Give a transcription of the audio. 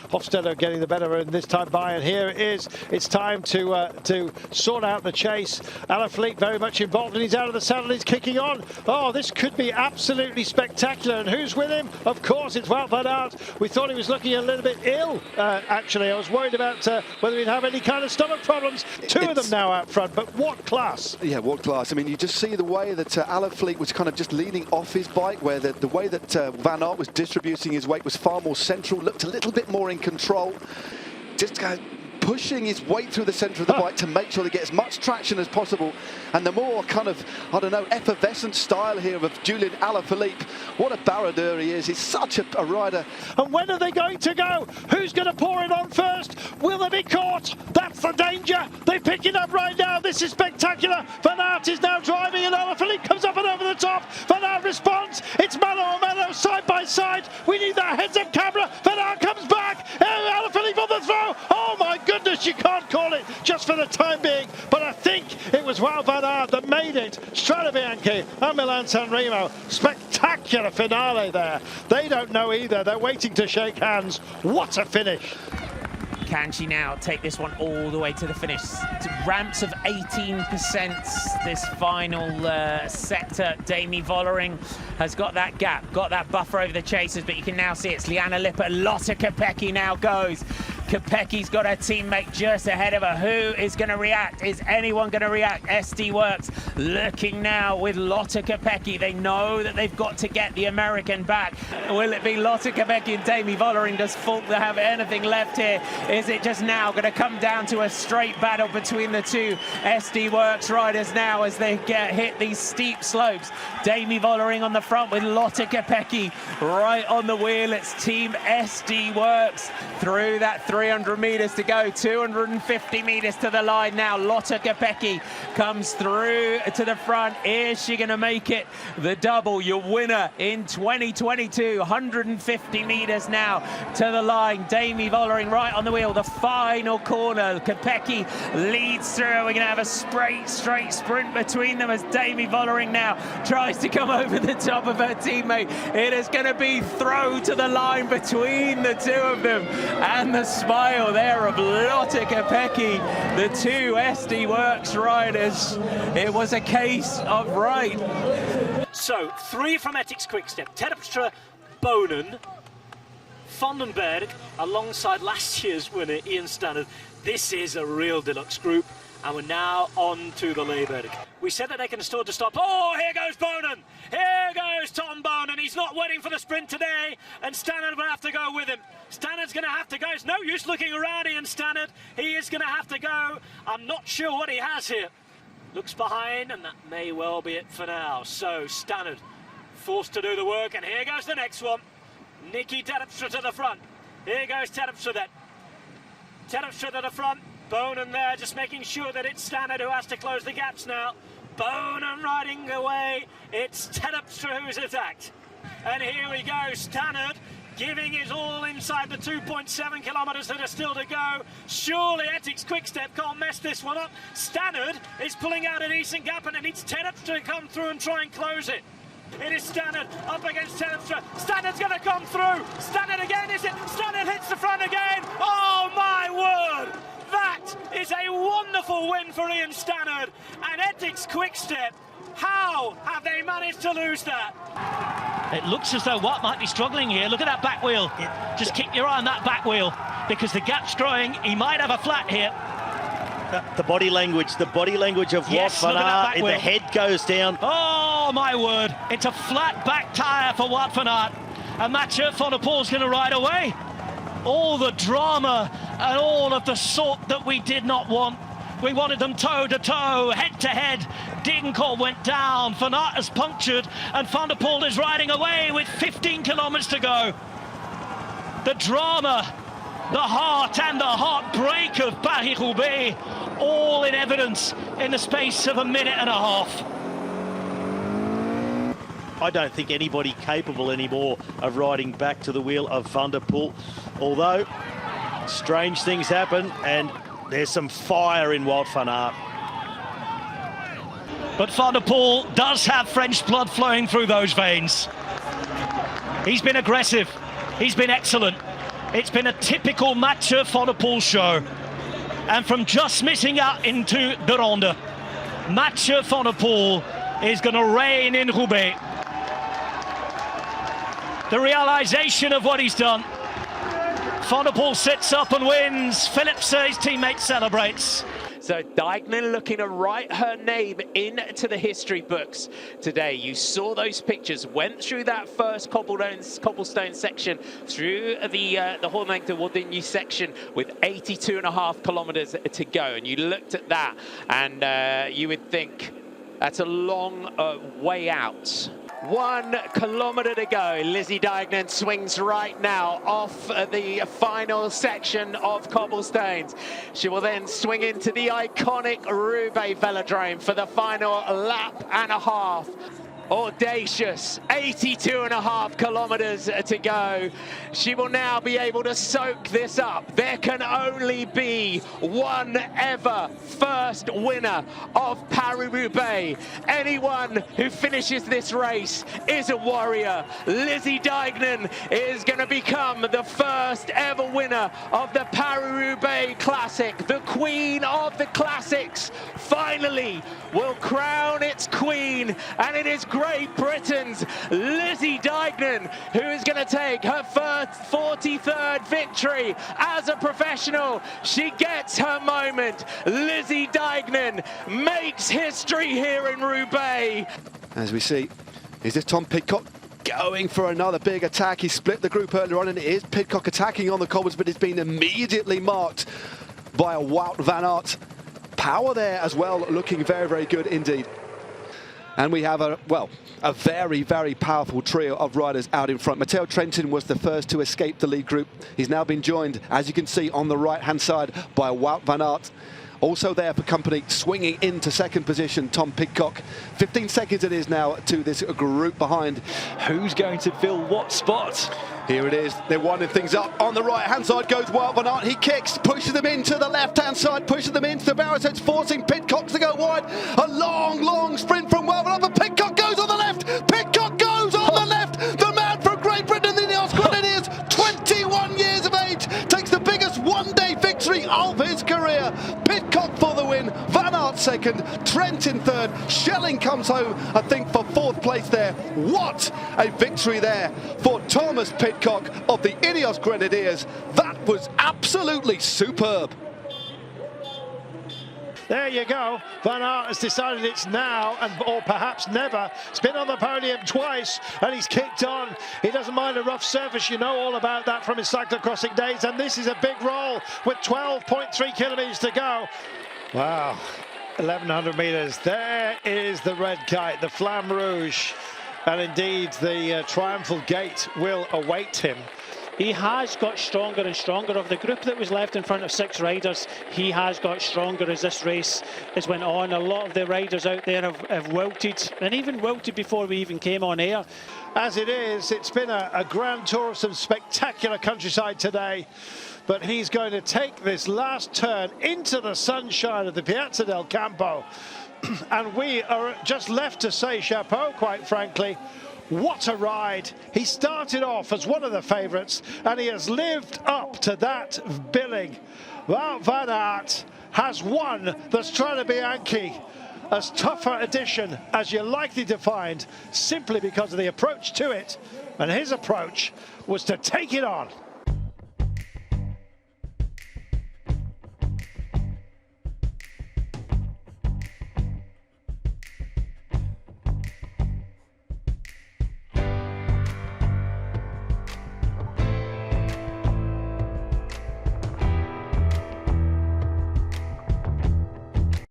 Hofstadter getting the better and this time by, and here it is. It's time to sort out the chase. Alaphilippe very much involved, and he's out of the saddle, he's kicking on. Oh, this could be absolutely spectacular, and who's with him? Of course, it's Wout van Aert. We thought he was looking a little bit ill, actually. I was worried about whether he'd have any kind of stomach problems. Two of them now out front, but what class? Yeah, what class? I mean, you just see the way that Alaphilippe was kind of just leaning off his bike, where the way that Van Aert was distributing his weight was far more central, looked a little bit more in control. Just pushing his weight through the centre of the bike to make sure they get as much traction as possible. And the more kind of, I don't know, effervescent style here of Julian Alaphilippe. What a baroudeur he is. He's such a rider. And when are they going to go? Who's going to pour it on first? Will they be caught? That's the danger. They pick it up right now. This is spectacular. Van Aert is now driving, and Alaphilippe comes up and over the top. Van Aert responds. It's mano side by side. We need that heads-up camera. Van Aert comes back. Alaphilippe on the throw. Oh my goodness, you can't call it just for the time being. But I think it was Wout van Aert that made it. Strade Bianche and Milano-Sanremo. Spectacular finale there. They don't know either. They're waiting to shake hands. What a finish. Can she now take this one all the way to the finish? To ramps of 18%, this final sector. Demi Vollering has got that gap, got that buffer over the chasers, but you can now see it's Liana Lippert. Lotte Kopecky now goes. Kopecky's got her teammate just ahead of her. Who is going to react? Is anyone going to react? SD Works looking now with Lotte Kopecky. They know that they've got to get the American back. Will it be Lotte Kopecky and Demi Vollering? Does Falk have anything left here? Is it just now going to come down to a straight battle between the two SD Works riders now as they hit these steep slopes? Demi Vollering on the front with Lotte Kopecky right on the wheel. It's Team SD Works through that 300 meters to go, 250 meters to the line now. Lotte Kopecky comes through to the front. Is she going to make it? The double, your winner in 2022, 150 meters now to the line. Demi Vollering right on the wheel, the final corner. Kopecky leads through. We're going to have a straight sprint between them as Demi Vollering now tries to come over the top of her teammate. It is going to be throw to the line between the two of them, and the smile there of Lotte Kopecky, the two SD Works riders. It was a case of right. So, 3 from Ethics-QuickStep. Terpstra, Bonen, Vandenberg, alongside last year's winner, Ian Stannard. This is a real deluxe group, and we're now on to the Leeuwberg. We said that they can afford to stop. Oh, here goes Bonen! Here goes Tom Bonen. He's not waiting for the sprint today, and Stannard will have to go with him. Stannard's going to have to go. It's no use looking around, Ian Stannard. He is going to have to go. I'm not sure what he has here. Looks behind, and that may well be it for now. So, Stannard forced to do the work, and here goes the next one. Nicky Terpstra to the front. Here goes Terpstra then. Terpstra to the front. Bonen there, just making sure that it's Stannard who has to close the gaps now. Bonen riding away. It's Terpstra who's attacked. And here we go, Stannard giving it all inside the 2.7 kilometres that are still to go. Surely Ethics-QuickStep can't mess this one up. Stannard is pulling out a decent gap, and it needs Terpstra to come through and try and close it. It is Stannard up against Terpstra. Stannard's going to come through. Stannard again, is it? Stannard hits the front again. Oh my word! That is a wonderful win for Ian Stannard. And Ethics-QuickStep, how have they managed to lose that? It looks as though Watt might be struggling here. Look at that back wheel. Just keep your eye on that back wheel, because the gap's growing. He might have a flat here. The body language of Wout van Aert. The head goes down. Oh my word! It's a flat back tyre for Wout van Aert, and Mathieu van der Poel's going to ride away. All the drama and all of the sort that we did not want. We wanted them toe-to-toe, head-to-head. Deignan went down, Van Aert has punctured, and Van der Poel is riding away with 15 kilometres to go. The drama, the heart and the heartbreak of Paris-Roubaix, all in evidence in the space of a minute and a half. I don't think anybody capable anymore of riding back to the wheel of Van der Poel, although strange things happen, and there's some fire in Wout van Aert. But Van der Poel does have French blood flowing through those veins. He's been aggressive, he's been excellent, It's been a typical Mathieu van der Poel show. And from just missing out into the Ronde, Mathieu van der Poel is going to reign in Roubaix. The realization of what he's done. Van der Poel sits up and wins. Phillips, his teammate, celebrates. So Deignan looking to write her name into the history books today. You saw those pictures, went through that first cobblestone section, through the Hornbank de Wardigny section with 82.5 kilometers to go. And you looked at that and you would think that's a long way out. 1 kilometer to go. Lizzie Deignan swings right now off the final section of cobblestones. She will then swing into the iconic Roubaix velodrome for the final lap and a half. Audacious, 82.5 kilometers to go. She will now be able to soak this up. There can only be one ever first winner of Paris-Roubaix. Anyone who finishes this race is a warrior. Lizzie Deignan is going to become the first ever winner of the Paris-Roubaix Classic. The queen of the classics finally will crown its queen, and it is Great Britain's Lizzie Deignan who is going to take her first 43rd victory as a professional. She gets her moment. Lizzie Deignan makes history here in Roubaix. As we see, is this Tom Pidcock going for another big attack? He split the group earlier on, and it is Pidcock attacking on the cobbles, but it's been immediately marked by a Wout van Aert. Power there as well, looking very, very good indeed. And we have a very, very powerful trio of riders out in front. Matteo Trentin was the first to escape the lead group. He's now been joined, as you can see on the right-hand side, by Wout van Aert. Also there for company, swinging into second position, Tom Pidcock. 15 seconds it is now to this group behind. Who's going to fill what spot? Here it is, they're winding things up. On the right-hand side goes Wout van Aert. He kicks, pushes them into the left-hand side, pushes them into the barrier, so it's forcing Pidcock to go wide. A long, long sprint from Wout van Aert, but Pidcock goes on the left! Pidcock goes on the left! The man from Great Britain, the Ineos Grenadiers, 21 years of age, takes the biggest one-day victory of his career. Pidcock for the win, Van Aert second, Trentin third, Schelling comes home, I think, for fourth place there. What a victory there for Thomas Pidcock of the Ineos Grenadiers. That was absolutely superb. There you go. Van Aert has decided it's now or perhaps never. He's been on the podium twice and he's kicked on. He doesn't mind a rough surface. You know all about that from his cyclocrossing days. And this is a big roll with 12.3 kilometers to go. Wow. 1,100 meters. There is the red kite, the Flamme Rouge. And indeed, the triumphal gate will await him. He has got stronger and stronger. Of the group that was left in front of 6 riders, he has got stronger as this race has went on. A lot of the riders out there have wilted, and even wilted before we even came on air. As it is, it's been a grand tour of some spectacular countryside today. But he's going to take this last turn into the sunshine of the Piazza del Campo. And we are just left to say chapeau, quite frankly. What a ride. He started off as one of the favourites and he has lived up to that billing. Wout van Aert has won the Strade Bianche, as tougher edition as you're likely to find, simply because of the approach to it. And his approach was to take it on.